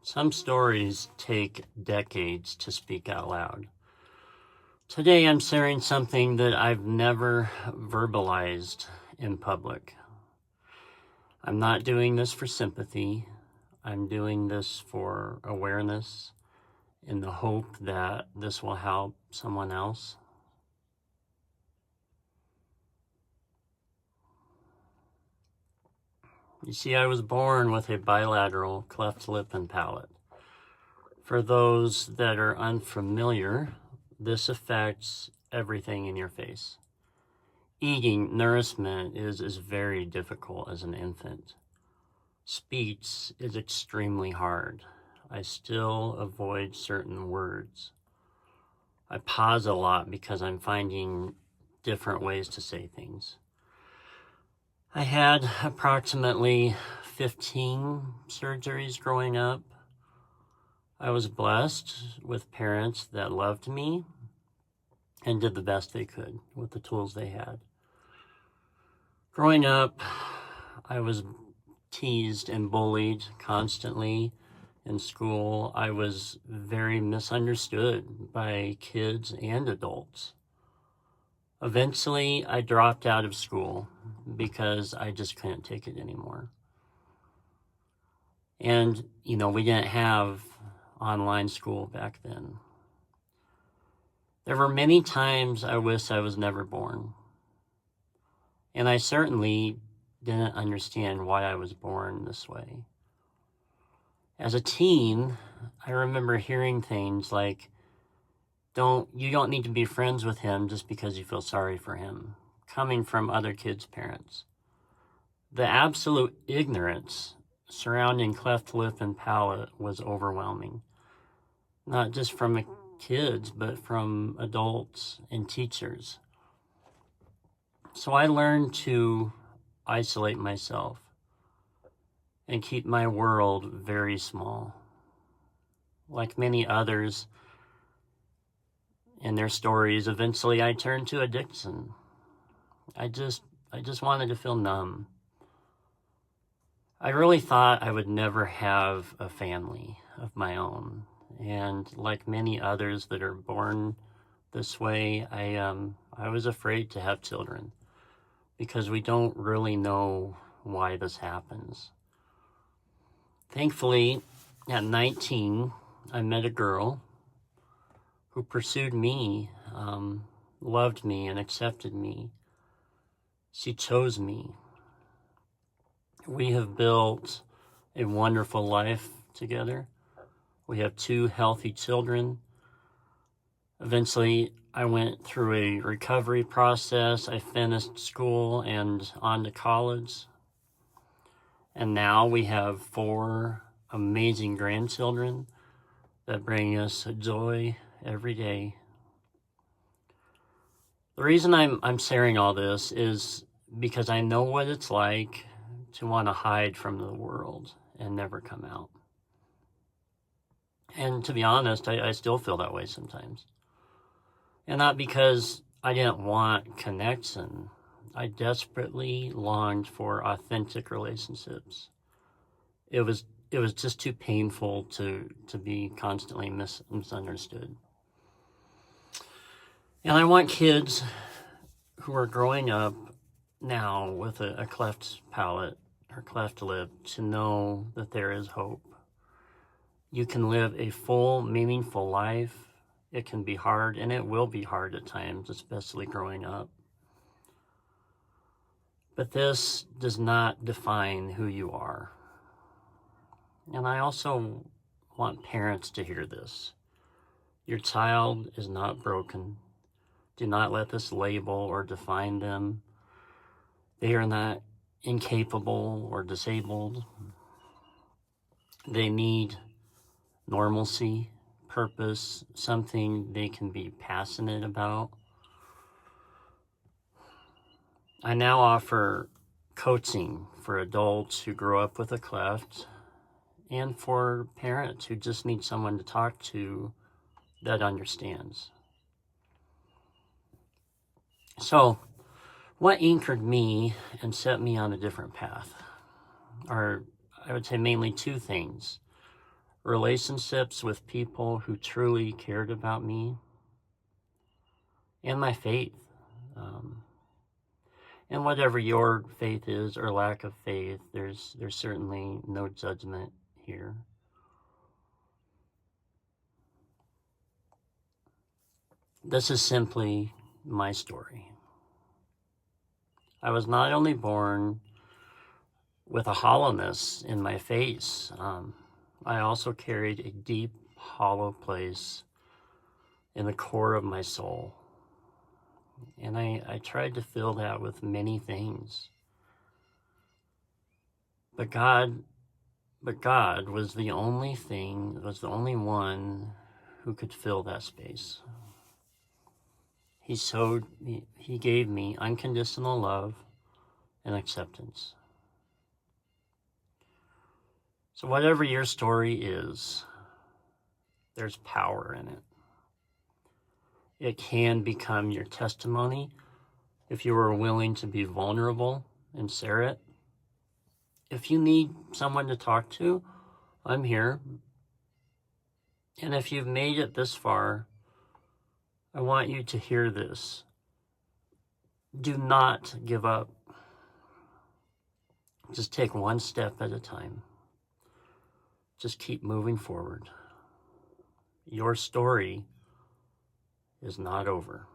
Some stories take decades to speak out loud. Today I'm sharing something that I've never verbalized in public. I'm not doing this for sympathy. I'm doing this for awareness in the hope that this will help someone else. You see, I was born with a bilateral cleft lip and palate. For those that are unfamiliar, this affects everything in your face. Eating nourishment is very difficult as an infant. Speech is extremely hard. I still avoid certain words. I pause a lot because I'm finding different ways to say things. I had approximately 15 surgeries growing up. I was blessed with parents that loved me and did the best they could with the tools they had. Growing up, I was teased and bullied constantly in school. I was very misunderstood by kids and adults. Eventually, I dropped out of school because I just couldn't take it anymore. And, we didn't have online school back then. There were many times I wish I was never born. And I certainly didn't understand why I was born this way. As a teen, I remember hearing things like, you don't need to be friends with him just because you feel sorry for him, coming from other kids' parents. The absolute ignorance surrounding cleft lip and palate was overwhelming. Not just from kids, but from adults and teachers. So I learned to isolate myself and keep my world very small. Like many others in their stories, eventually I turned to addiction. I just wanted to feel numb. I really thought I would never have a family of my own. And like many others that are born this way, I was afraid to have children because we don't really know why this happens. Thankfully, at 19, I met a girl who pursued me, loved me, and accepted me. She chose me. We have built a wonderful life together. We have 2 healthy children. Eventually, I went through a recovery process. I finished school and on to college. And now we have 4 amazing grandchildren that bring us joy every day. The reason I'm sharing all this is because I know what it's like to want to hide from the world and never come out. And to be honest, I still feel that way sometimes. And not because I didn't want connection. I desperately longed for authentic relationships. It was just too painful to be constantly misunderstood. And I want kids who are growing up now with a cleft palate or cleft lip to know that there is hope. You can live a full, meaningful life. It can be hard, and it will be hard at times, especially growing up. But this does not define who you are. And I also want parents to hear this. Your child is not broken. Do not let this label or define them. They are not incapable or disabled. They need normalcy, purpose, something they can be passionate about. I now offer coaching for adults who grow up with a cleft and for parents who just need someone to talk to that understands. So, what anchored me and set me on a different path are, I would say, mainly 2 things. relationships with people who truly cared about me, and my faith. And whatever your faith is or lack of faith, there's certainly no judgment here. This is simply my story. I was not only born with a hollowness in my face, I also carried a deep, hollow place in the core of my soul. And I tried to fill that with many things. But God was the only one who could fill that space. He gave me unconditional love and acceptance. So whatever your story is, there's power in it. It can become your testimony if you are willing to be vulnerable and share it. If you need someone to talk to, I'm here. And if you've made it this far, I want you to hear this. Do not give up. Just take one step at a time. Just keep moving forward. Your story is not over.